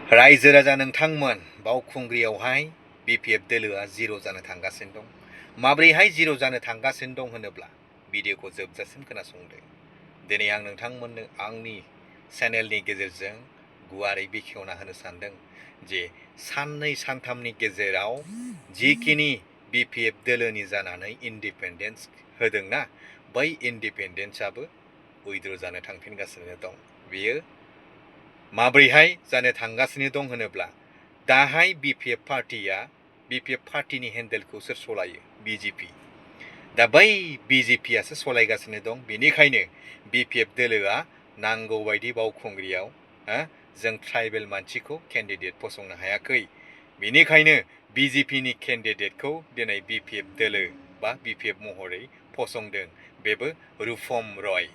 रायजो राजा नोंथांमोन बावखुंग्रियावहाय BPF दोलोआ जिर' जानो थांगासिनो दं। माब्रैहाय जिर' जानो थांगासिनो दं होनोब्ला भिडिअखौ जोबजासिम खोनासंदो। दिनै आं नोंथांमोननो आंनि चेनेलनि गेजेरजों गुवारै बेखेवना होनो सानदों जे साननै सानथामनि गेजेराव जिखिनि BPF दोलोनि जानानै इन्डिपेन्डेन्स होदोंना बै इन्डिपेन्डेन्सआबो उइद्र' जानो थांफिनगासिनो दं। बेयो माब्रैहाय जानो थांगासिनो दं होनोब्ला दाहाय BPF पार्टिनि हेन्डेलखौ सोर सलायो? BJP। दा बै BJPआसो सलायगासिनो दं। बेनिखायनो BPF दोलोआ नांगौबायदि बावखुंग्रियाव जों ट्राइबेल मानसिखौ केन्डिडेट फसंनो हायाखै। बेनिखायनो BJPनि केन्डिडेटखौ दिनै BPF दोलो बा BPF महरै फसंदों। बेबो रुपम रय,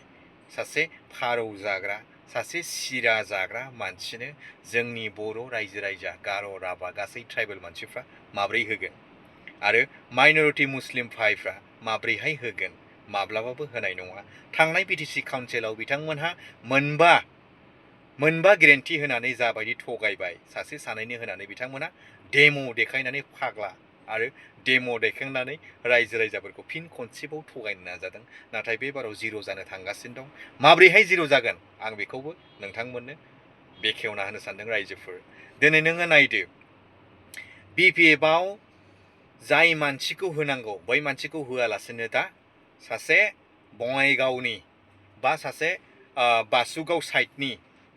सासे फारौ जाग्रा, सासे सिरा जाग्रा मानसिनो जोंनि बर' रायजो राजा गार' राभा गासै ट्राइबेल मानसिफ्रा माब्रै होगोन आरो माइनरिटि मुस्लिम भाइफ्रा माब्रैहाय होगोन? माब्लाबाबो होनाय नङा। थांनाय BTC काउन्सिलाव बिथांमोनहा मोनबा गेरेन्टि होनानै जाबायदि थगायबाय, सासे सानैनो होनानै बिथांमोनहा डेम' देखायनानै फाग्ला आरो डेम' देखायनानै रायजो राजाफोरखौ फिन खनसेबाव थगायनो नाजादों। नाथाय बे बाराव जिर' जानो थांगासिनो दं। माब्रैहाय जिर' जागोन आं बेखौबो नोंथांमोननो बेखेवना होनो सानदों रायजोफोर। दिनै नोङो नायदो, BPFआव जाय मानसिखौ होनांगौ बै मानसिखौ होआलासिनो दा सासे बङाइगावनि बा सासे बासुगाव साइडनि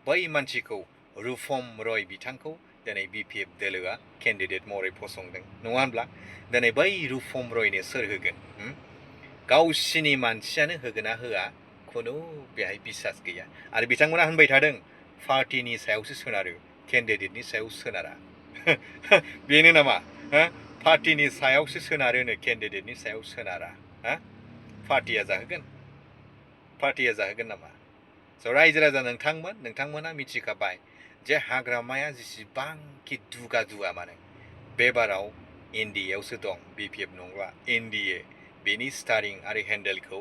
बै मानसिखौ रुपम रय बिथांखौ दिनै BPF दोलोआ केन्डिडेट महरै फसंदों। नङा होनब्ला? दिनै बै रुपम रयनो सोर होगोन? गावसिनि मानसियानो होगोन ना होआ खुनु बेहाय बिसास गैया। आरो बिथांमोना होनबाय थादों पार्टिनि सायावसो सोनारो, केन्डिडेटनि सायाव सोनारा। बेनो नामा? पार्टिनि सायावसो सोनारोनो, केन्डिडेटनि सायाव सोनारा। पार्टिया जाहोगोन नामा? स' रायजो राजा नोंथांमोना मिथिखाबाय जे हाग्रामाया जेसेबांखि दुगा मानो बे बाराव NDAयावसो दं, BPF नंला NDA। बेनि स्टारिं आरो हेन्डेलखौ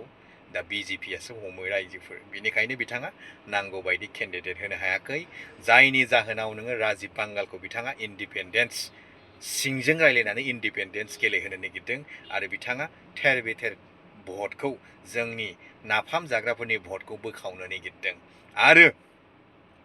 दा BJPआसो हमो रायजोफोर। बेनिखायनो बिथाङा नांगौबायदि केन्डिडेट होनो हायाखै, जायनि जाहोनाव नोङो राजिब बांगालखौ बिथाङा इन्डिपेन्डेन्स सिंजों रायलायनानै इन्डिपेन्डेन्स गेलेहोनो नागिरदों आरो बिथाङा थेर बेथेर भटखौ, जोंनि नाफाम जाग्राफोरनि भटखौ बोखावनो नागिरदों। आरो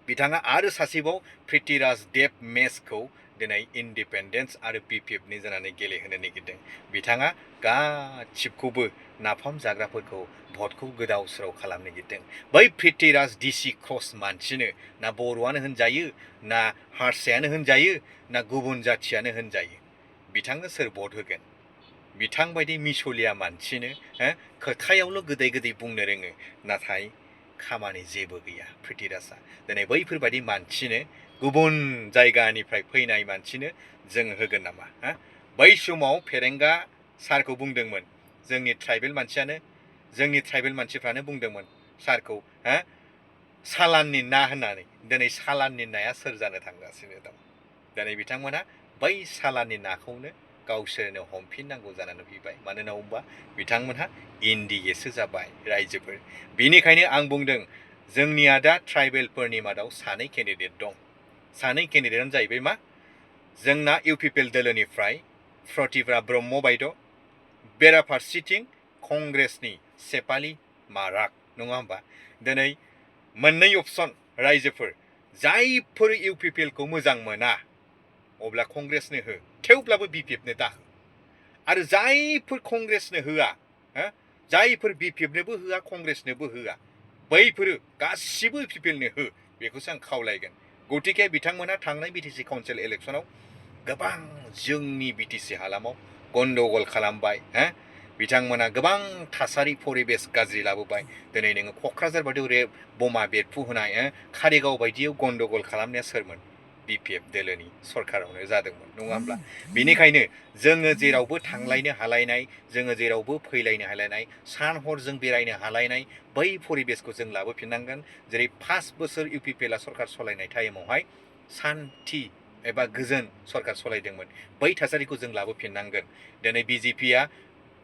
बिथाङा आरो सासेबाव प्रिथिराज देब मेसखौ दिनै इन्डिपेन्डेन्स आरो BPFनि जानानै गेलेहोनो नागिरदों। बिथाङा गासिबखौबो नाफाम जाग्राफोरखौ भटखौ गोदाव सोराव खालामनो नागिरदों। बै प्रिथिराज DC क्रस मानसिनो ना बर'आनो होनजायो, ना हारसायानो होनजायो, ना गुबुन जाथियानो होनजायो, बिथांनो सोर भट होगोन? बिथांबायदि मिसलिया मानसिनो खोथायावल' गोदै बुंनो रोङो, नाथाय खामानि जेबो गैया प्रिथिराजआ। दिनै बैफोरबायदि मानसिनो, गुबुन जायगानिफ्राय फैनाय मानसिनो जों होगोन नामा? बै समाव फेरेंगा सारखौ बुंदोंमोन, जोंनि ट्राइबेल मानसिफ्रानो बुंदोंमोन सारखौ सालाननि ना होननानै। दिनै सालाननि नाया सोर जानो थांगासिनो दं? दिनै बिथांमोना बै सालाननि नाखौनो गावसोरनो हमफिननांगौ जानानै फैबाय। मानोना बिथांमोनहा NDAसो जाबाय रायजोफोर। बेनिखायनो आं बुंदों, जोंनिया दा ट्राइबेलफोरनि मादाव सानै केन्डिडेट दं। सानै केन्डिडेटआनो जाहैबाय मा? जोंना UPPL दोलोनिफ्राय प्रतिभा ब्रह्म बायद', बेराफारसेथिं कंग्रेसनि सेपालि माराग। नङा होमबा? दिनै मोननै अपसन रायजोफोर। जायफोर UPPLखौ मोजां मोना अब्ला कंग्रेसनो हो, थेवब्लाबो BPFनो दा हो। आरो जायफोर कंग्रेसनो होआ, जायफोर BPFनोबो होआ कंग्रेसनोबो होआ, बैफोरो गासिबो UPPLनो हो, बेखौसो आं खावलायगोन। गतिके बिथांमोना थांनाय BTC काउन्सिल इलेक्सनाव गोबां जोंनि BTC हालामाव गन्डगल खालामबाय। बिथांमोना गोबां थासारि परिबेस गाज्रि लाबोबाय। दिनै नोङो क'क्राझार बायदियाव बमा बेरफुहोनाय, कारिगाव बायदियाव गन्डगल खालामनाया सोरमोन? BPF दोलोनि सरकारावनो जादोंमोन। नङा होमब्ला? बेनिखायनो जोङो जेरावबो थांलायनो हालायनाय, जोङो जेरावबो फैलायनो हालायनाय, सान हर जों बेरायनो हालायनाय बै परिबेसखौ जों लाबोफिननांगोन। जेरै 5 बोसोर UPPLआ सरकार सलायनाय टाइमावहाय सान्थि एबा गोजोन सरकार सलायदोंमोन, बै थासारिखौ जों लाबोफिननांगोन। दिनै BJPआ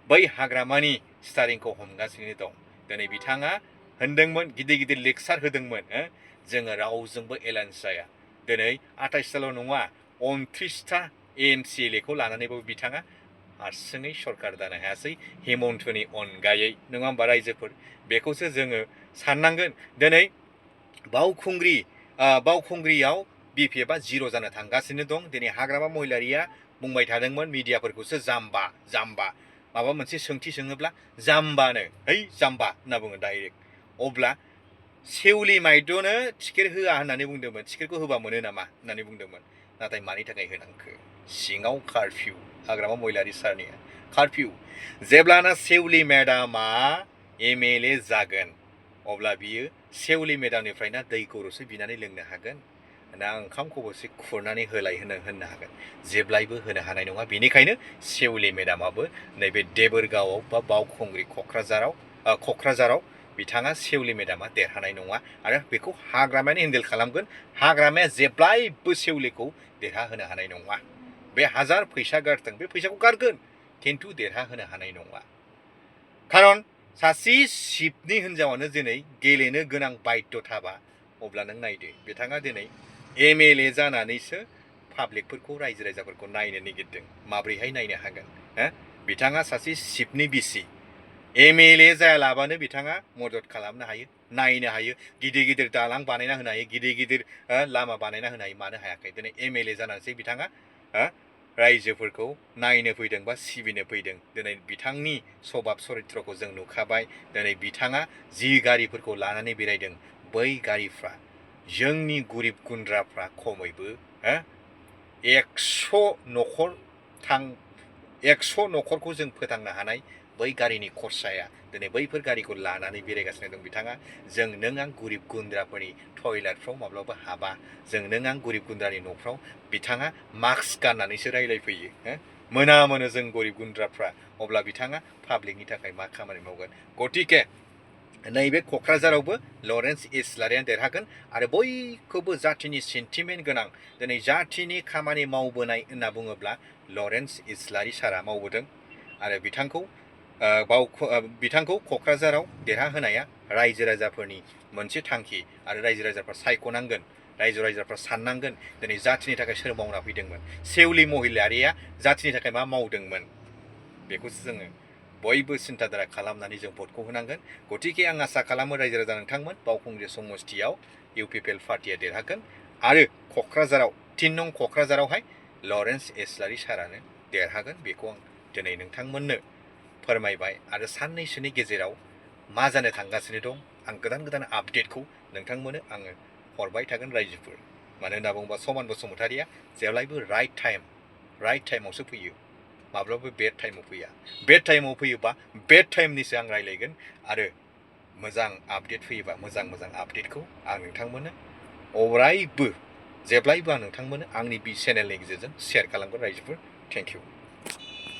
बै हाग्रामानि स्टारिंखौ हमगासिनो दं। दिनै बिथाङा होनदोंमोन, गिदिर लेक्सार होदोंमोन, जोङो रावजोंबो एलायन्स जाया। दिनै 28ताल' नङा 29ता MCLAखौ लानानैबो बिथाङा हारसिङै सरकार दानो हायासै हेमन्तनि अनगायै नङा होमबा रायजोफोर बेखौसो जोङो साननांगोन दिनै बावखुंग्रियाव BPFआ जिर' जानो थांगासिनो दं दिनै हाग्रामा महिलारिया बुंबाय थादोंमोन मिडियाफोरखौसो जाम्बा माबा मोनसे सोंथि सोङोब्ला जाम्बानो जाम्बा होनना बुङो डाइरेक्ट अब्ला सेवलि माइदनो टिकेट होआ होननानै बुंदोंमोन टिकेटखौ होबा मोनो नामा होननानै बुंदोंमोन नाथाय मानि थाखाय होनांखो सिङाव कारफिउ हाग्रामा महिलारि सारनिया कारफिउ जेब्लाना सेवलि मेडामा MLA जागोन अब्ला बियो सेवलि मेडामनिफ्रायनो दै गरदसे बिनानै लोंनो हागोन ना ओंखाम खबसे खुरनानै होनो हागोन जेब्लायबो होनो हानाय नङा बेनिखायनो सेवलि मेडामाबो नैबे देबोरगावआव बा बावखुंग्रि क'क्राझाराव बिथाङा सेवलि मेडामा देरहानाय नङा आरो बेखौ हाग्रामायानो हेन्डेल खालामगोन हाग्रामाया जेब्लायबो सेवलिखौ देरहाहोनो हानाय नङा बे हाजार फैसा गारथों बे फैसाखौ गारगोन खिन्थु देरहाहोनो हानाय नङा खारन सासे सिपनि हिन्जावानो दिनै गेलेनो गोनां बाध्यथाबा अब्ला नों नायदो बिथाङा दिनै MLA जानानैसो पाब्लिकफोरखौ रायजो राजाफोरखौ नायनो नागिरदों माब्रैहाय नायनो हागोन बिथाङा सासे सिपनि बिसि MLA जायालाबानो बिथाङा मदद खालामनो हायो नायनो हायो गिदिर गिदिर दालां बानायना होनो हायो गिदिर गिदिर लामा बानायना होनो हायो मानो हायाखै दिनै MLA जानानैसो बिथाङा रायजोफोरखौ नायनो फैदों बा सिबिनो फैदों दिनै बिथांनि सभाब चरित्रखौ जों नुखाबाय दिनै बिथाङा जि गारिफोरखौ लानानै बेरायदों बै गारिफ्रा जोंनि गरिब गुन्द्राफ्रा खमैबो 100 न'खरखौ जों फोथांनो हानाय बै गारिनि खरसाया दिनै बैफोर गारिखौ लानानै बेरायगासिनो दं बिथाङा जों नों आं गरिब गुन्द्राफोरनि टयलेटफ्राव माब्लाबा हाबा जों नों आं गरिब गुन्द्रानि न'फ्राव बिथाङा मास्क गाननानैसो रायलायफैयो मोनो जों गरिब गुन्द्राफ्रा अब्ला बिथाङा पाब्लिकनि थाखाय मा खामानि मावगोन गतिके नैबे क'क्राझारावबो लरेन्स इस्लारियानो देरहागोन आरो बयखौबो जातिनि सेन्टिमेन्ट गोनां दिनै जातिनि खामानि मावबोनाय होनना बुङोब्ला लरेन्स इस्लारि सारा मावबोदों आरो बिथांखौ क'क्राझाराव देरहाहोनाया रायजो राजाफोरनि मोनसे थांखि आरो रायजो राजाफ्रा सायख'नांगोन रायजो राजाफ्रा साननांगोन दिनै जातिनि थाखाय सोर मावना फैदोंमोन सेवलि महिलारिया जातिनि थाखाय मा मावदोंमोन बेखौसो जोङो बयबो सिन्ताधारा खालामनानै जों भटखौ होनांगोन गतिके आं आसा खालामो रायजो राजा नोंथांमोन बावखुंग्रि समस्तियाव UPPL पार्टिया देरहागोन आरो क'क्राझाराव 3 नं क'क्राझारावहाय लरेन्स इस्लारि सारानो देरहागोन बेखौ आं दिनै नोंथांमोननो फोरमायबाय आरो साननैसोनि गेजेराव मा जानो थांगासिनो दं आं गोदान आपडेटखौ नोंथांमोननो आङो हरबाय थागोन रायजोफोर मानो होनना बुङोबा समान बसुमतारिया जेब्लायबो राइट टाइमावसो फैयो माब्लाबा बेड टाइमाव फैया बेड टाइमाव फैयोबा बेड टाइमनिसो आं रायलायगोन आरो मोजां आपडेट फैयोबा मोजां आपडेटखौ आं नोंथांमोननो अरायबो जेब्लायबो आं नोंथांमोननो आंनि बि चेनेलनि गेजेरजों शेयार खालामगोन रायजोफोर थेंक इउ